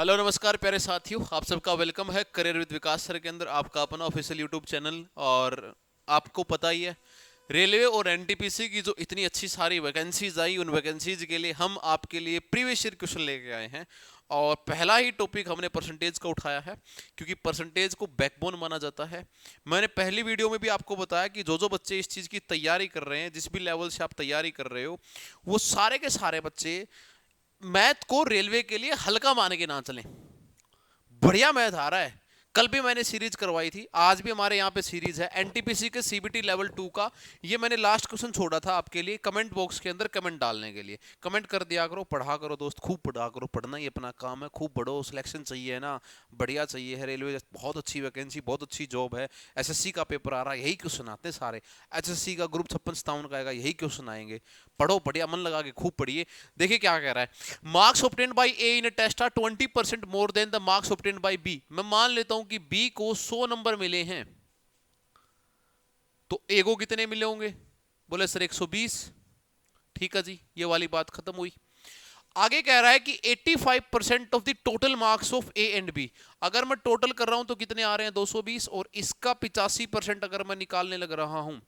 Hello नमस्कार प्यारे साथियों, आप सबका वेलकम है करियर विद विकास सर के अंदर, आपका अपना ऑफिशियल यूट्यूब चैनल। और आपको पता ही है, रेलवे और एनटीपीसी की जो इतनी अच्छी सारी वैकेंसीज आई, उन वैकेंसीज के लिए हम आपके लिए प्रीवियस ईयर क्वेश्चन लेके आए हैं। और पहला ही टॉपिक हमने परसेंटेज का उठाया है, क्योंकि परसेंटेज को बैकबोन माना जाता है। मैंने पहली वीडियो में भी आपको बताया कि जो जो बच्चे इस चीज़ की तैयारी कर रहे हैं, जिस भी लेवल से आप तैयारी कर रहे हो, वो सारे के सारे बच्चे मैथ को रेलवे के लिए हल्का मान के ना चलें। बढ़िया मैथ आ रहा है। कल भी मैंने सीरीज करवाई थी, आज भी हमारे यहाँ पे सीरीज है एनटीपीसी के सीबीटी लेवल 2 का। ये मैंने लास्ट क्वेश्चन छोड़ा था आपके लिए कमेंट बॉक्स के अंदर कमेंट डालने के लिए। कमेंट कर दिया करो, पढ़ा करो दोस्त, खूब पढ़ा करो, पढ़ना ही अपना काम है। खूब पढ़ो, सिलेक्शन चाहिए है ना, बढ़िया चाहिए है। रेलवे बहुत अच्छी वैकेंसी, बहुत अच्छी जॉब है। एसएससी का पेपर आ रहा है, यही क्वेश्चन आते हैं सारे। एसएससी का ग्रुप 56-57 का आएगा, यही क्वेश्चन आएंगे। पढ़ो, बढ़िया मन लगा के खूब पढ़िए। देखिए क्या कह रहा है, marks obtained by A in test are 20% more than the marks obtained by B. मैं मान लेता हूं कि बी को 100 नंबर मिले हैं, तो ए को कितने मिले होंगे? बोले सर 120। ठीक है जी, ये वाली बात खत्म हुई। आगे कह रहा है कि 85% of the total marks of A and B. अगर मैं टोटल कर रहा हूं तो कितने आ रहे हैं? 220। और इसका 85% अगर मैं निकालने लग रहा हूं,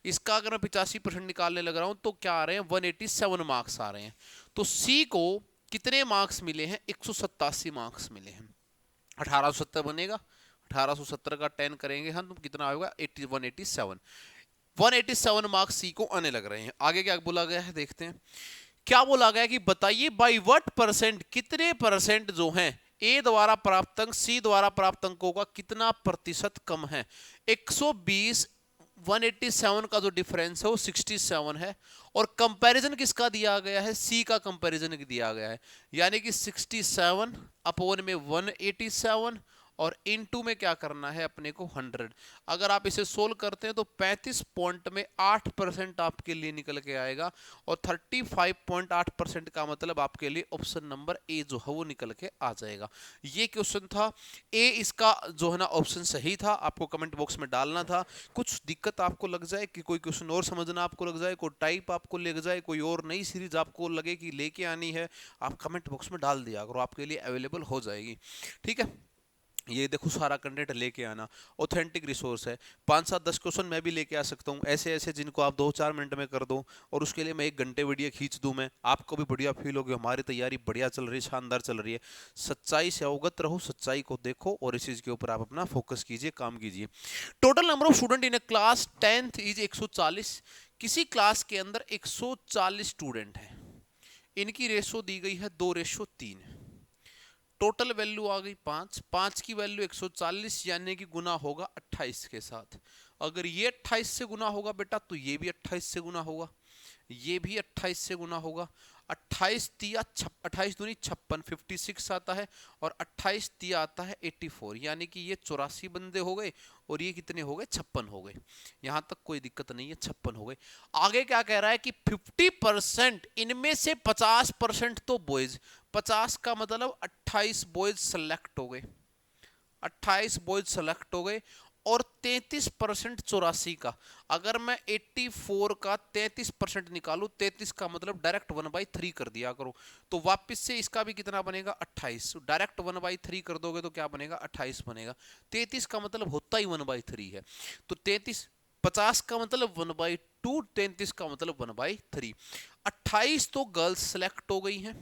इसका अगर मैं 85% निकालने लग रहा हूं, तो क्या आ रहे हैं? 187 मार्क्स आ रहे हैं। तो सी को कितने मार्क्स मिले हैं? 187 मार्क्स मिले हैं। 1870 बनेगा, 1870 का 10 करेंगे हम, तो कितना आएगा? 187। 187 मार्क्स सी को आने लग रहे हैं। आगे क्या बोला गया है देखते हैं। क्या बोला गया कि बताइए बाई व्हाट परसेंट, कितने परसेंट जो हैं ए द्वारा प्राप्त अंक सी द्वारा प्राप्त अंकों का कितना प्रतिशत कम है? 120 187 का जो डिफरेंस है वो 67 है। और कंपैरिजन किसका दिया गया है? सी का कंपैरिजन दिया गया है। यानी कि 67 अपॉन में 187, और इनटू में क्या करना है अपने को? 100। अगर आप इसे सोल्व करते हैं तो 35 पॉइंट में 8% आपके लिए निकल के आएगा। और 35.8% का मतलब आपके लिए ऑप्शन नंबर ए जो है वो निकल के आ जाएगा। ये क्वेश्चन था ए, इसका जो है ना ऑप्शन सही था। आपको कमेंट बॉक्स में डालना था। कुछ दिक्कत आपको लग जाए कि कोई क्वेश्चन और समझना आपको लग जाए, कोई टाइप आपको लग जाए, कोई और नई सीरीज आपको लगे कि लेके आनी है, आप कमेंट बॉक्स में डाल दिया करो, आपके लिए अवेलेबल हो जाएगी। ठीक है, ये देखो सारा कंटेंट लेके आना। ऑथेंटिक रिसोर्स है। 5-7-10 क्वेश्चन मैं भी लेके आ सकता हूँ ऐसे ऐसे, जिनको आप 2-4 मिनट में कर दो। और उसके लिए मैं 1 घंटे वीडियो खींच दूँ, मैं आपको भी बढ़िया फील होगी, हमारी तैयारी बढ़िया चल रही है, शानदार चल रही है। सच्चाई से अवगत रहो, सच्चाई को देखो, और इस चीज के ऊपर आप अपना फोकस कीजिए, काम कीजिए। Total number of student in A class 10th is 140। किसी क्लास के अंदर 140 स्टूडेंट हैं। इनकी रेशो दी गई है 2:3। टोटल वैल्यू आ गई 5। 5 की वैल्यू 140, यानी कि गुना होगा 28 के साथ। अगर ये 28 से गुना होगा बेटा, तो ये भी 28 से गुना होगा, ये भी 28 से गुना होगा। 28 दूनी 56, 56 आता है। और 28 तिया आता है 84, यानी कि ये 84 बंदे हो गए, और ये कितने हो गए? 56 हो गए। यहां तक कोई दिक्कत नहीं है, 56 हो गए। आगे क्या कह रहा है कि 50%, इनमें से 50% तो बॉयज। 50 का मतलब 28 बॉयज सेलेक्ट हो गए, 28 बॉयज सेलेक्ट हो गए। और 33% 84 का, अगर मैं 84 का 33% निकालू, 33 का मतलब डायरेक्ट 1/3 कर दिया करो, तो वापस से इसका भी कितना बनेगा? 28। डायरेक्ट 1/3 कर दोगे तो क्या बनेगा? 28 बनेगा। 33 का मतलब होता ही 1/3 है। तो 33, 50 का मतलब 1/2, 33 का मतलब 1/3। 28 तो गर्ल्स सेलेक्ट हो गई हैं,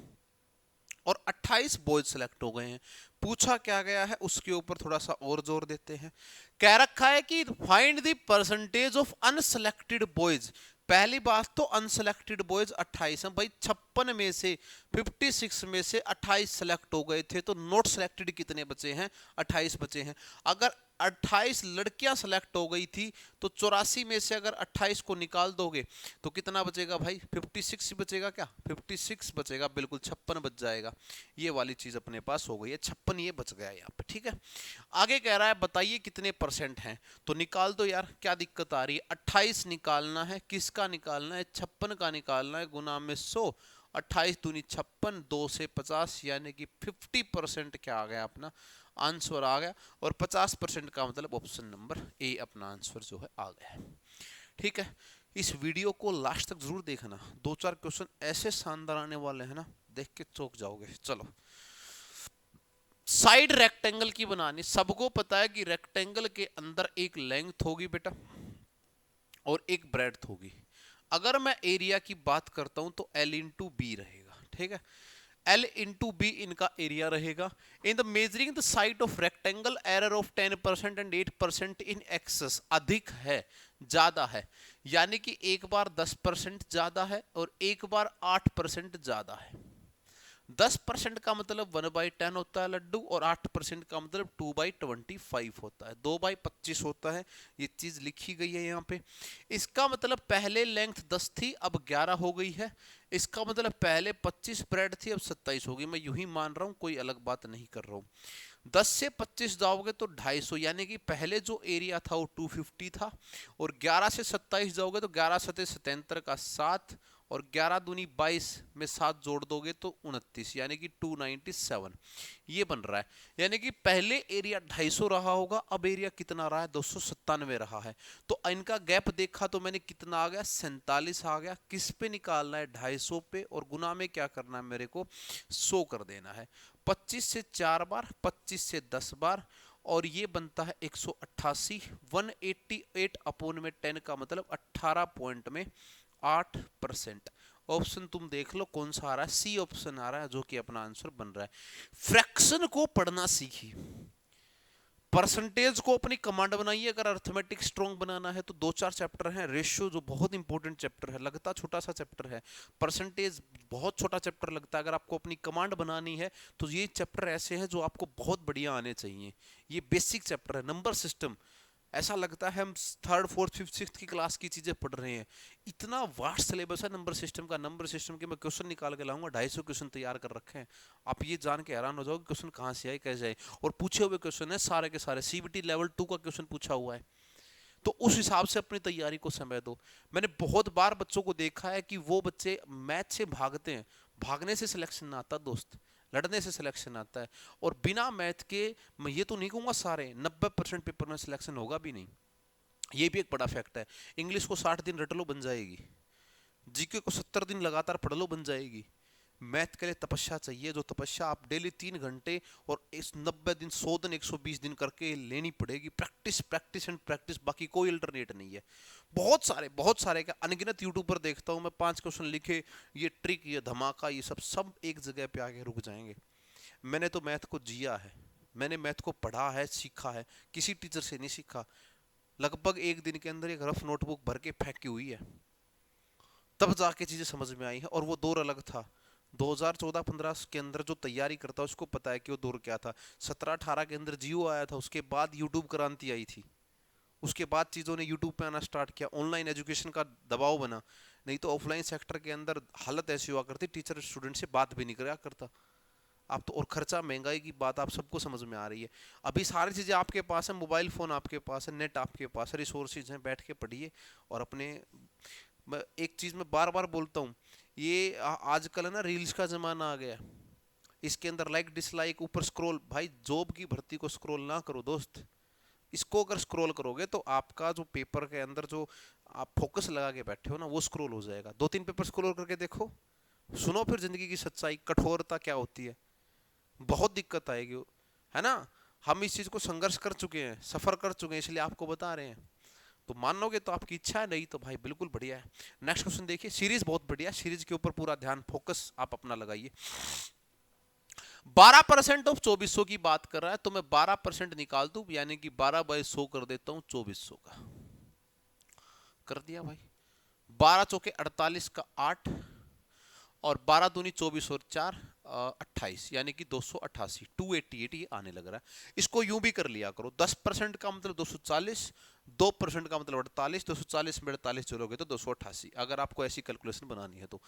और 28 बॉयज सेलेक्ट हो गए हैं। पूछा क्या गया है उसके ऊपर थोड़ा सा और जोर देते हैं। कह रखा है कि find the percentage of unselected boys. पहली बात तो अनसेलेक्टेड बॉयज 28 हैं भाई। 56 में से, 56 में से 28 सेलेक्ट हो गए थे, तो नॉट सेलेक्टेड कितने बचे हैं? 28 बचे हैं। अगर 28 लड़कियां सेलेक्ट हो गई थी, तो 84 में से अगर 28 को निकाल दोगे तो कितना बचेगा भाई? 56 बचेगा। क्या 56 बचेगा? बिल्कुल 56 बच जाएगा। ये वाली चीज अपने पास हो गई है, 56 ये बच गया यहाँ पे। ठीक है, आगे कह रहा है बताइए कितने परसेंट हैं, तो निकाल दो यार, क्या दिक्कत आ रही है? 28 निकालना है, किसका निकालना है? 56 का निकालना है, गुना में 100। 28 दूनी 56, 2 से 50, यानी कि 50% क्या आ गया? अपना आंसर आ गया। और 50% का मतलब ऑप्शन नंबर ए अपना आंसर जो है आ गया। ठीक है, इस वीडियो को लास्ट तक जरूर देखना, 2-4 क्वेश्चन ऐसे शानदार आने वाले हैं ना, देख के चौंक जाओगे। चलो, साइड रेक्टेंगल की बनानी, सबको पता है कि रेक्टेंगल के अंदर एक लेंथ होगी बेटा और एक ब्रेड्थ होगी। अगर मैं एरिया की बात करता हूं तो L इंटू बी रहेगा, ठीक है, L इंटू बी इनका एरिया रहेगा। In the measuring the side of rectangle error of 10% and 8% in excess, अधिक है ज्यादा है, यानी कि एक बार 10% ज्यादा है और एक बार 8% ज्यादा है। 10% का मतलब 1/10 होता है लड्डू और 8% का मतलब 2/25 होता है, 2/25 होता है। ये चीज लिखी गई है यहाँ पे। इसका मतलब पहले लेंथ 10 थी अब 11 हो गई है। इसका मतलब पहले 25 ब्रेड थी अब 27 होगी। मैं यूं ही मान रहा हूं, कोई अलग बात नहीं कर रहा हूं। 10 से 25 जाओगे तो 250, यानी कि पहले जो एरिया था वो 250 था और 11 से 27 जाओगे तो 11 सतह 77 का 7 और 11 दूनी 22 में 7 जोड़ दोगे तो 29, यानी कि 297 ये बन रहा है। यानी कि पहले एरिया 250 रहा होगा, अब एरिया कितना रहा है, 297 रहा है। तो इनका गैप देखा तो मैंने कितना आ गया, 47 आ गया। किस पे निकालना है, 250 पे, और गुना में क्या करना है मेरे को, 100 कर देना है। 25 से 4 बार, 25 से 10 बार, और ये बनता है 188। 188 अपोन में 10 का मतलब 18 पॉइंट में 8%। ऑप्शन तुम देख लो कौन सा आ रहा है, सी ऑप्शन आ रहा है जो कि अपना आंसर बन रहा है। फ्रैक्शन को पढ़ना सीखिए, परसेंटेज को अपनी कमांड बनाइए। अगर अर्थमेटिक स्ट्रॉन्ग बनाना है तो 2-4 चैप्टर हैं। रेशियो जो बहुत इंपॉर्टेंट चैप्टर है, लगता छोटा सा चैप्टर है, परसेंटेज बहुत छोटा चैप्टर लगता है। अगर आपको अपनी कमांड बनानी है तो ये चैप्टर ऐसे हैं जो आपको बहुत बढ़िया आने चाहिए। ये बेसिक चैप्टर है। नंबर सिस्टम, ऐसा लगता है हम 3rd 4th 5th 6th की क्लास की चीजें पढ़ रहे हैं। इतना वास्ट सिलेबस है नंबर सिस्टम का। नंबर सिस्टम के मैं क्वेश्चन निकाल के लाऊंगा, 250 क्वेश्चन तैयार कर रखे हैं। आप ये जान के हैरान हो जाओगे क्वेश्चन कहाँ से आए, कैसे आए, और पूछे हुए क्वेश्चन है सारे के सारे। सीबीटी लेवल 2 का क्वेश्चन पूछा हुआ है, तो उस हिसाब से अपनी तैयारी को समय दो। मैंने बहुत बार बच्चों को देखा है कि वो बच्चे मैथ से भागते हैं, भागने से सिलेक्शन ना आता दोस्त, लड़ने से सिलेक्शन आता है। और बिना मैथ के, मैं ये तो नहीं कहूंगा सारे, 90% पेपर में सिलेक्शन होगा भी नहीं। ये भी एक बड़ा फैक्ट है। इंग्लिश को 60 दिन रट लो बन जाएगी, जीके को 70 दिन लगातार पढ़ लो बन जाएगी। मैथ के लिए तपस्या चाहिए, जो तपस्या आप डेली 3 घंटे और इस 90 दिन 100 दिन 120 दिन करके लेनी पड़ेगी। प्रैक्टिस प्रैक्टिस एंड प्रैक्टिस, बाकी कोई अल्टरनेट नहीं है। बहुत सारे का अनगिनत यूट्यूब पर देखता हूं मैं, 5 क्वेश्चन लिखे, ये ट्रिक, ये धमाका, ये सब एक जगह पे आके रुक जाएंगे। मैंने तो मैथ को जिया है, मैंने मैथ को पढ़ा है, सीखा है, किसी टीचर से नहीं सीखा। लगभग एक दिन के अंदर एक रफ नोटबुक भर के फेंकी हुई है, तब जाके चीजें समझ में आई है। और वो दौर अलग था। 2014-15 के अंदर जो तैयारी करता है उसको पता है कि वो दौर क्या था। 17-18 के अंदर जियो आया था, उसके बाद यूट्यूब क्रांति आई थी, उसके बाद चीजों ने यूट्यूब पे आना स्टार्ट किया, ऑनलाइन एजुकेशन का दबाव बना। नहीं तो ऑफलाइन सेक्टर के अंदर हालत ऐसी हुआ करती, टीचर स्टूडेंट से बात भी नहीं करा करता। आप तो, और खर्चा, महंगाई की बात आप सबको समझ में आ रही है। अभी सारी चीजें आपके पास है, मोबाइल फोन आपके पास है, नेट आपके पास है, रिसोर्सेज हैं, बैठ के पढ़िए। और अपने, एक चीज मैं बार बार बोलता हूँ, ये आजकल है ना रील्स का जमाना आ गया। इसके अंदर लाइक डिसलाइक, ऊपर स्क्रॉल, भाई जॉब की भर्ती को स्क्रॉल ना करो दोस्त। इसको अगर स्क्रॉल करोगे तो आपका जो पेपर के अंदर जो आप फोकस लगा के बैठे हो ना, वो स्क्रॉल हो जाएगा। 2-3 पेपर स्क्रॉल करके देखो, सुनो फिर जिंदगी की सच्चाई, कठोरता क्या होती है। बहुत दिक्कत आएगी, है ना। हम इस चीज को संघर्ष कर चुके हैं, सफर कर चुके हैं, इसलिए आपको बता रहे हैं। तो मानोगे तो आपकी इच्छा है, नहीं तो भाई बिल्कुल बढ़िया है। नेक्स्ट क्वेश्चन देखिए, सीरीज बहुत बढ़िया, सीरीज के ऊपर पूरा ध्यान फोकस आप अपना लगाइए। 12% ऑफ 2400 की बात कर रहा है, तो मैं 12% निकाल दूं, यानी कि 12/100 कर देता हूं 2400 का। कर दिया भाई। 12 चौके 48 का 8, और 12 दूनी 24 और 4 28, यानी कि 288, 288 ये आने लग रहा है। इसको यूं भी कर लिया करो, 10% का मतलब 240, 2% का मतलब 48, 240 में 48 जोड़ोगे तो 288, अगर आपको ऐसी कैलकुलेशन बनानी है तो।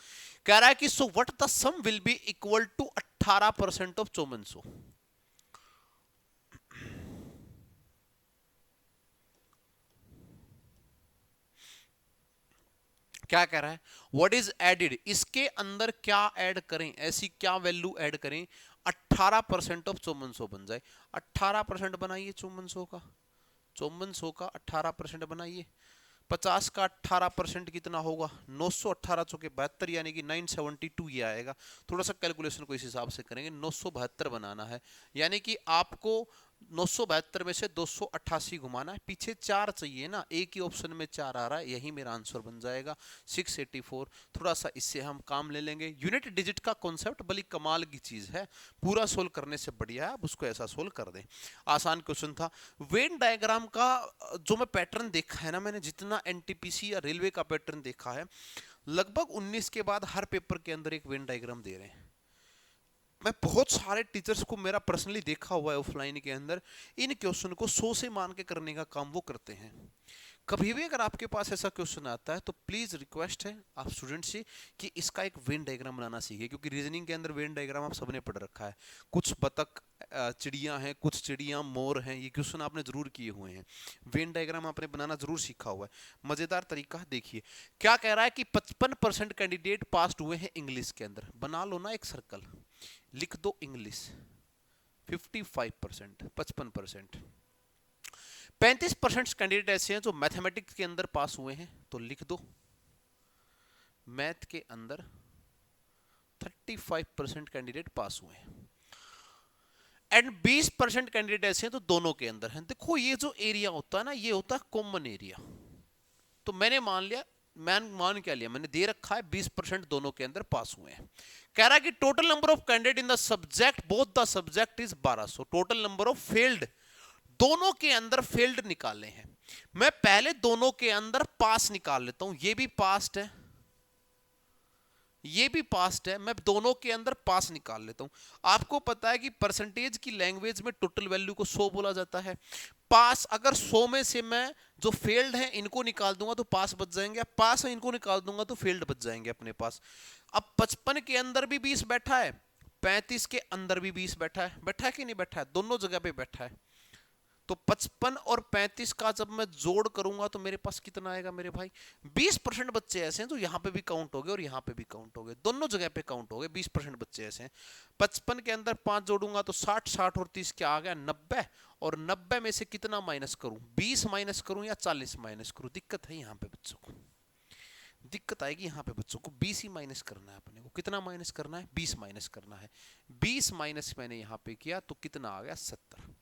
कह रहा है कि so what the sum will be equal to 18% of 5400। क्या कह रहा है, व्हाट इज एडिड, इसके अंदर क्या ऐड करें, ऐसी क्या वैल्यू ऐड करें 18% ऑफ 5400 बन जाए। 18% बनाइए 5400 का, 5400 का 18% बनाइए। 50 का 18% कितना होगा? 918 चौके 72, यानी कि 972 ये आएगा। थोड़ा सा कैलकुलेशन को इस हिसाब से करेंगे, 972 बनाना है, यानी कि आपको 972 में से 288 घुमाना है। पीछे 4 चाहिए ना, एक ही ऑप्शन में 4 आ रहा है, यही मेरा आंसर बन जाएगा 684। थोड़ा सा इससे हम काम ले लेंगे। यूनिट डिजिट का कॉन्सेप्ट बड़ी कमाल की चीज है, पूरा सोल्व करने से बढ़िया है आप उसको ऐसा सोल्व कर दें। आसान क्वेश्चन था। वेन डायग्राम का जो मैं पैटर्न देखा है ना, मैंने जितना एनटीपीसी या रेलवे का पैटर्न देखा है, लगभग 19 के बाद हर पेपर के अंदर एक वेन डायग्राम दे रहे हैं। मैं बहुत सारे टीचर्स को मेरा पर्सनली देखा हुआ है ऑफलाइन के अंदर, इन क्वेश्चन को 100 से मान के करने का काम वो करते हैं। कभी भी अगर आपके पास ऐसा क्वेश्चन आता है तो प्लीज रिक्वेस्ट है आप स्टूडेंट से कि इसका एक वेन डायग्राम बनाना सीखिए, क्योंकि रीजनिंग के अंदर वेन डायग्राम आप सबने पढ़ रखा है। कुछ बतख चिड़िया हैं, कुछ चिड़िया मोर हैं, ये क्वेश्चन आपने जरूर किए हुए हैं। वेन डायग्राम आपने बनाना जरूर सीखा हुआ है। मजेदार तरीका देखिए क्या कह रहा है कि 55% कैंडिडेट पास हुए हैं इंग्लिश के अंदर। बना लो ना एक सर्कल, लिख दो इंग्लिश 55%, 55%। 35% कैंडिडेट ऐसे हैं जो मैथमेटिक्स के अंदर पास हुए हैं, तो लिख दो मैथ के अंदर 35% कैंडिडेट पास हुए हैं। एंड 20% कैंडिडेट ऐसे हैं तो दोनों के अंदर हैं। देखो ये जो एरिया होता है ना, ये होता है कॉमन एरिया। तो मैंने मान क्या लिया, मैंने दे रखा है 20% दोनों के अंदर पास हुए हैं। कह रहा है कि total number of candidate in the subject, both the subject is 1200। Total number of failed, दोनों के अंदर फेल्ड निकाले हैं। मैं पहले दोनों के अंदर पास निकाल लेता हूं। ये भी पास्ट है, ये भी पास्ट है, मैं दोनों के अंदर पास निकाल लेता हूं। आपको पता है कि परसेंटेज की लैंग्वेज में टोटल वैल्यू को 100 बोला जाता है। पास अगर 100 में से मैं जो फेल्ड है इनको निकाल दूंगा तो पास बच जाएंगे, पास है इनको निकाल दूंगा तो फेल्ड बच जाएंगे अपने पास। अब 55 के अंदर भी 20 बैठा है, 35 के अंदर भी 20 बैठा है। बैठा है कि नहीं बैठा है? दोनों जगह पे बैठा है। तो 55 और 35 का जब मैं जोड़ करूंगा तो मेरे पास कितना आएगा मेरे भाई? 20% बच्चे ऐसे हैं जो यहां पे भी काउंट हो गए और यहां पे भी काउंट हो गए, दोनों जगह पे काउंट हो गए। 20% बच्चे ऐसे हैं। 55 के अंदर 5 जोड़ूंगा तो 60, 60 और 30 क्या आ गया? 90। और 90 में से कितना माइनस करूं? 20 माइनस करूं या 40 माइनस करूं? दिक्कत है यहाँ पे बच्चों को, दिक्कत आएगी यहाँ पे बच्चों को। 20 ही माइनस करना है अपने को। कितना माइनस करना है? 20 माइनस करना है। 20 माइनस मैंने यहाँ पे किया तो कितना आ गया? 70।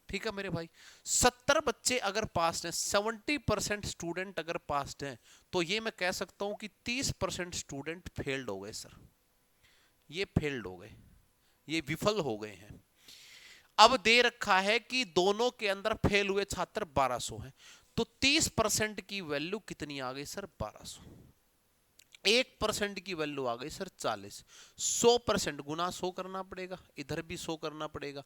ठीक है मेरे भाई, 70 बच्चे अगर पास हैं, 70% स्टूडेंट अगर पास हैं, तो ये मैं कह सकता हूं कि 30% स्टूडेंट फेल्ड हो गए सर। ये फेल्ड हो गए, ये विफल हो गए हैं। अब दे रखा है कि दोनों के अंदर फेल हुए छात्र 1200 हैं, तो 30% की वैल्यू कितनी आ गई सर? 1200। 1% की वैल्यू आ गई सर 40। 100% गुना 100 करना पड़ेगा, इधर भी 100 करना पड़ेगा।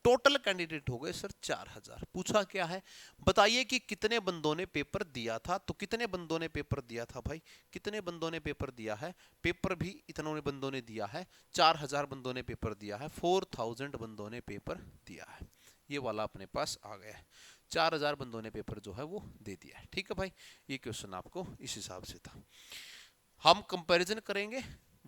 टोटल कैंडिडेट हो गए सर 4000। पूछा क्या है? बताइए कि कितने बंदों ने पेपर दिया था। तो कितने बंदों ने पेपर दिया था भाई? कितने बंदों ने पेपर दिया है? पेपर भी इतने बंदों ने दिया है। 4000 बंदों ने पेपर दिया है, 4000 बंदों ने पेपर दिया है। ये वाला अपने पास आ गया है। 4000 बंदों ने पेपर जो है वो दे दिया है। ठीक है भाई, ये क्वेश्चन आपको इस हिसाब से था। हम कंपैरिजन करेंगे,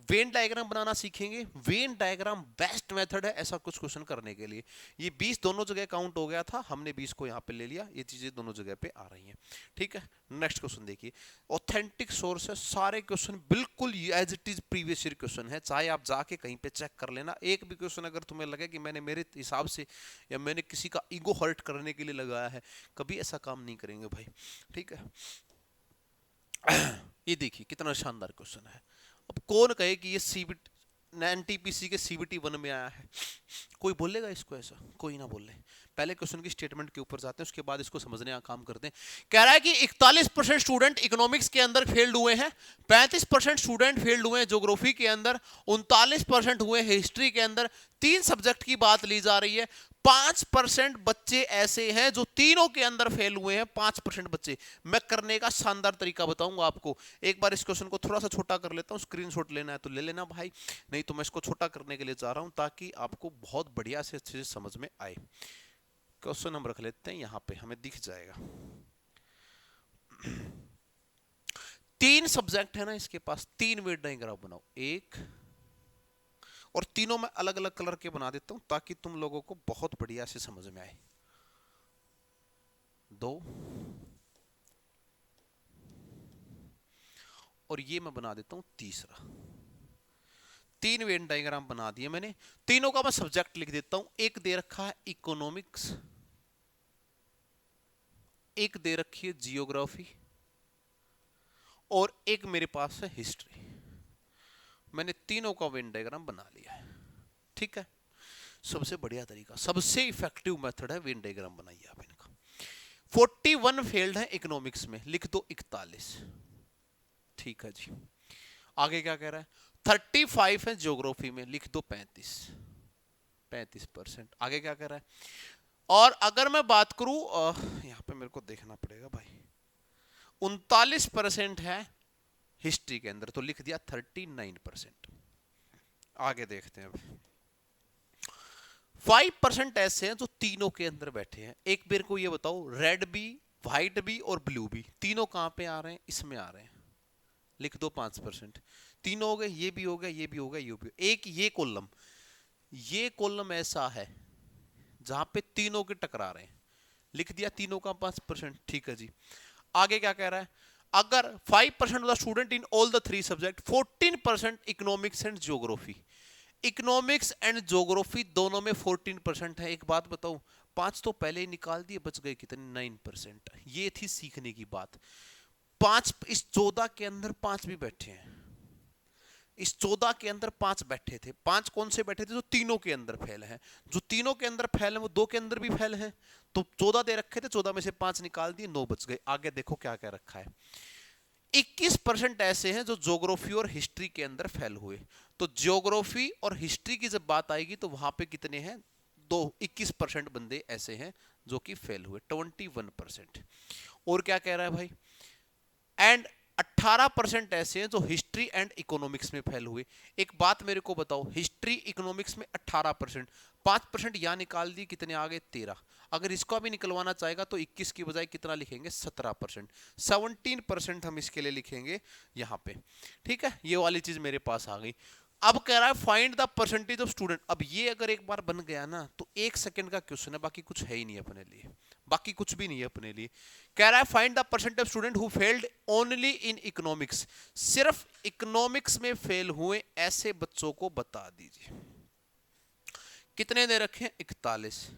वेन डायग्राम बनाना सीखेंगे। वेन डायग्राम बेस्ट मेथड है ऐसा कुछ क्वेश्चन करने के लिए। ये 20 दोनों जगह काउंट हो गया था, हमने 20 को यहाँ पे ले लिया, ये चीजें दोनों जगह पे आ रही हैं। ठीक है, नेक्स्ट क्वेश्चन देखिए। ऑथेंटिक सोर्स है, सारे क्वेश्चन बिल्कुल as it is previous year question है, चाहे आप जाके कहीं पे चेक कर लेना। एक भी क्वेश्चन अगर तुम्हें लगे कि मैंने मेरे हिसाब से या मैंने किसी का ईगो हर्ट करने के लिए लगाया है, कभी ऐसा काम नहीं करेंगे भाई। ठीक है, ये देखिए कितना शानदार क्वेश्चन है। अब कौन कहे कि ये सीबीटी एनटीपीसी के सीबीटी 1 में आया है? कोई बोलेगा इसको ऐसा? कोई ना बोले। पहले क्वेश्चन की स्टेटमेंट के ऊपर जाते हैं, उसके बाद इसको समझने का काम करते हैं। कह रहा है कि 41% स्टूडेंट इकोनॉमिक्स के अंदर फेल्ड हुए हैं, 35% स्टूडेंट फेल्ड हुए हैं ज्योग्राफी के अंदर, 39% हुए हिस्ट्री के अंदर। 3 सब्जेक्ट की बात ली जा रही है। 5% बच्चे ऐसे हैं जो तीनों के अंदर फेल हुए हैं। 5% बच्चे। मैं करने का शानदार तरीका बताऊंगा आपको। एक बार इस क्वेश्चन को थोड़ा सा छोटा कर लेता हूं, स्क्रीनशॉट लेना है तो ले लेना भाई, नहीं तो मैं इसको छोटा करने के लिए जा रहा हूं ताकि आपको बहुत बढ़िया से अच्छे से समझ में आए। क्वेश्चन हम रख लेते हैं यहां पे, हमें दिख जाएगा। 3 सब्जेक्ट है ना इसके पास, 3 वेट डायग्राम बनाओ। एक और तीनों में अलग अलग कलर के बना देता हूं ताकि तुम लोगों को बहुत बढ़िया से समझ में आए। 2 और ये मैं बना देता हूं तीसरा। 3 वेन डायग्राम बना दिए मैंने, तीनों का मैं सब्जेक्ट लिख देता हूं। एक दे रखा है इकोनॉमिक्स, एक दे रखी है जियोग्राफी, और एक मेरे पास है हिस्ट्री। मैंने तीनों का वेन डायग्राम बना लिया है, ठीक है। सबसे बढ़िया तरीका, सबसे इफेक्टिव मेथड है वेन डायग्राम बनाइए आप इनका। 41 फेल्ड है इकोनॉमिक्स में, लिख दो 41, ठीक है जी। आगे क्या कह रहा है, 35 है ज्योग्राफी में, लिख दो 35%। आगे क्या कह रहा है, और अगर मैं बात करूं, यहां पे मेरे को देखना पड़ेगा भाई, 39% है हिस्ट्री के अंदर, तो लिख दिया 39%। आगे देखते हैं अब। 5% ऐसे हैं जो तीनों के अंदर बैठे हैं। एक मेरे को ये बताओ, रेड बी, व्हाइट बी और ब्लू बी तीनों कहां पे आ रहे हैं, इसमें आ रहे हैं, लिख दो 5%। तीनों हो गए, ये भी हो गया, ये भी हो गया, ये भी। एक ये कॉलम ऐसा है जहां पे तीनों के टकरा रहे हैं, लिख दिया तीनों का 5%, ठीक है जी। आगे क्या कह रहा है, अगर 5% of the student in all the 3 subject, 14% economics and geography. Economics and geography दोनों में 14% है। एक बात बताऊं, 5 तो पहले ही निकाल दिए, बच गए कितने, 9%। ये थी सीखने की बात। 5 इस 14 के अंदर 5 भी बैठे हैं, इस 14 के अंदर 5 बैठे थे। 5 कौन से बैठे थे, जो तीनों के अंदर फैल है। जो तीनों के अंदर फैल है वो 2 के अंदर भी फैल है, तो 14 दे रखे थे, 14 में से 5 निकाल दिए, 9 बच गए। आगे देखो क्या क्या रखा है, 21% ऐसे हैं जो ज्योग्राफी और हिस्ट्री के अंदर फैल हुए। तो ज्योग्राफी और हिस्ट्री की जब बात आएगी तो वहां पे कितने हैं, 21% बंदे ऐसे हैं जो कि फेल हुए, 21%। और क्या कह रहा है भाई, एंड 18% ऐसे हैं जो हिस्ट्री एंड इकोनॉमिक्स में फेल हुए। एक बात मेरे को बताओ, हिस्ट्री इकोनॉमिक्स में 18%, 5% यहां निकाल दी, कितने आ गए, 13। अगर इसको भी निकलवाना चाहेगा तो 21 की बजाय कितना लिखेंगे, 17%। 17% हम इसके लिए लिखेंगे यहां पे, ठीक है। ये वाली चीज मेरे पास आ गई। अब कह रहा है find the percentage of student. अब ये अगर एक बार बन गया ना तो 1 सेकंड का क्वेश्चन है, बाकी कुछ है ही नहीं अपने लिए, बाकी कुछ भी नहीं है अपने लिए। कह रहा है find the percentage of student who failed only in economics. सिर्फ इकोनॉमिक्स में फेल हुए ऐसे बच्चों को बता दीजिए। कितने दे रखे हैं, 41।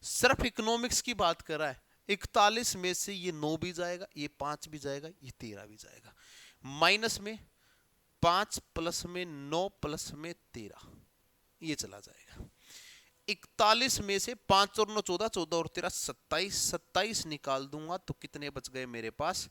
सिर्फ इकोनॉमिक्स की बात कर रहा है। 41 में से ये 9 भी जाएगा, ये 5 भी जाएगा, ये 13 भी जाएगा। माइनस में 5 प्लस में 9 प्लस में 13, ये चला जाएगा। 41 में से 5 और 9 14, 14 और 13 27, 27 निकाल दूंगा तो कितने बच गए मेरे पास,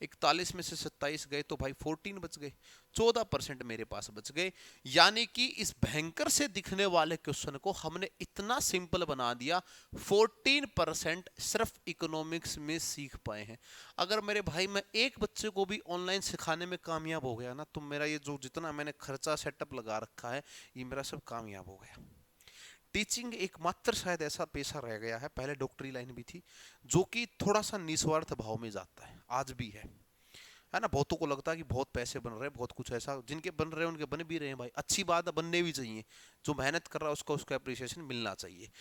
41 में से 27 गए तो भाई 14 बच गए, 14% मेरे पास बच गए। यानी कि इस भयंकर से दिखने वाले क्वेश्चन को हमने इतना सिंपल बना दिया, 14% सिर्फ इकोनॉमिक्स में सीख पाए हैं। अगर मेरे भाई मैं एक बच्चे को भी ऑनलाइन सिखाने में कामयाब हो गया ना, तो मेरा ये जो जितना मैंने खर्चा सेटअप लगा रखा है, ये मेरा सब कामयाब हो गया। टीचिंग एकमात्र शायद ऐसा पेशा रह गया है, पहले डॉक्टरी लाइन भी थी, जो कि थोड़ा सा निस्वार्थ भाव में जाता है, आज भी है ना। बहुतों को लगता है कि बहुत पैसे बन रहे हैं, बहुत कुछ ऐसा, जिनके बन रहे हैं उनके बन भी रहे हैं भाई, अच्छी बात है, बनने भी चाहिए। जो मेहनत कर रहा है उसको उसका अप्रिसिएशन मिलना चाहिए।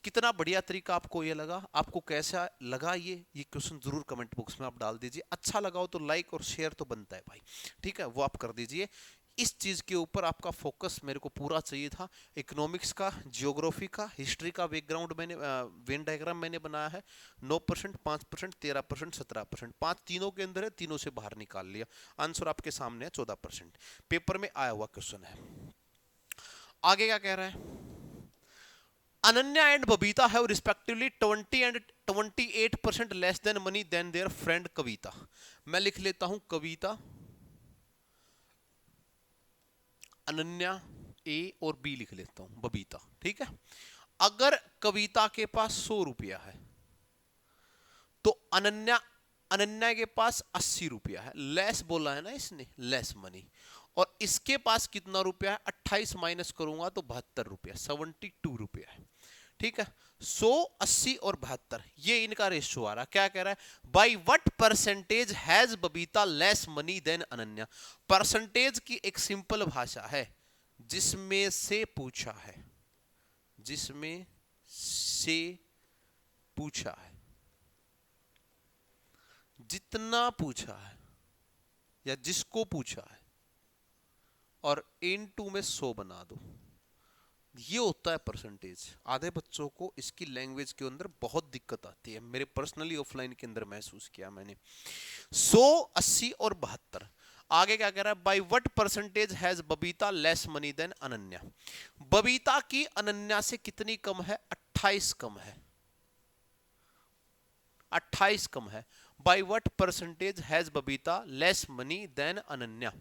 कितना बढ़िया तरीका आपको ये लगा, आपको कैसा लगा ये क्वेश्चन जरूर कमेंट बॉक्स में आप डाल दीजिए। अच्छा लगा हो तो लाइक और शेयर तो बनता है भाई, ठीक है, वो आप कर दीजिए। इस चीज के ऊपर आपका फोकस मेरे को पूरा चाहिए था। इकोनॉमिक्स का, जियोग्राफी का, हिस्ट्री का बैकग्राउंड मैंने वेन डायग्राम मैंने बनाया है। 9%, 5%, 13%, 17%, 5 तीनों के अंदर है, तीनों से बाहर निकाल लिया। आंसर आपके सामने है, 14%। पेपर में आया हुआ क्वेश्चन है। आगे क्या कह रहा है, Ananya and Babita have respectively 20 and 28% less than money than their friend Kavita. मैं लिख लेता हूं कविता, अनन्या ए और बी लिख लेता हूं बबीता, ठीक है। अगर कविता के पास 100 रुपया है तो अनन्या के पास 80 रुपया है। लेस बोला है ना इसने, लेस मनी। और इसके पास कितना रुपया है, 28 माइनस करूंगा तो 72 रुपया, 72 रुपया है, ठीक है। 100, 80 और 72, ये इनका रेशियो आ रहा। क्या कह रहा है, by what percentage has Babita less money than Ananya. Percentage की एक सिंपल भाषा है, जिसमें से पूछा है, जिसमें से पूछा है, जितना पूछा है या जिसको पूछा है और इनटू में 100 बना दो, ये होता है परसेंटेज। आधे बच्चों को इसकी लैंग्वेज के अंदर बहुत दिक्कत आती है, मेरे पर्सनली ऑफलाइन के अंदर महसूस किया मैंने। 100, 80 और 72। आगे क्या कह रहा है, by what percentage has Babita less money than Ananya. Babita की अनन्या से कितनी कम है, 28 कम है, 28 कम है। By what percentage has Babita less money than Ananya.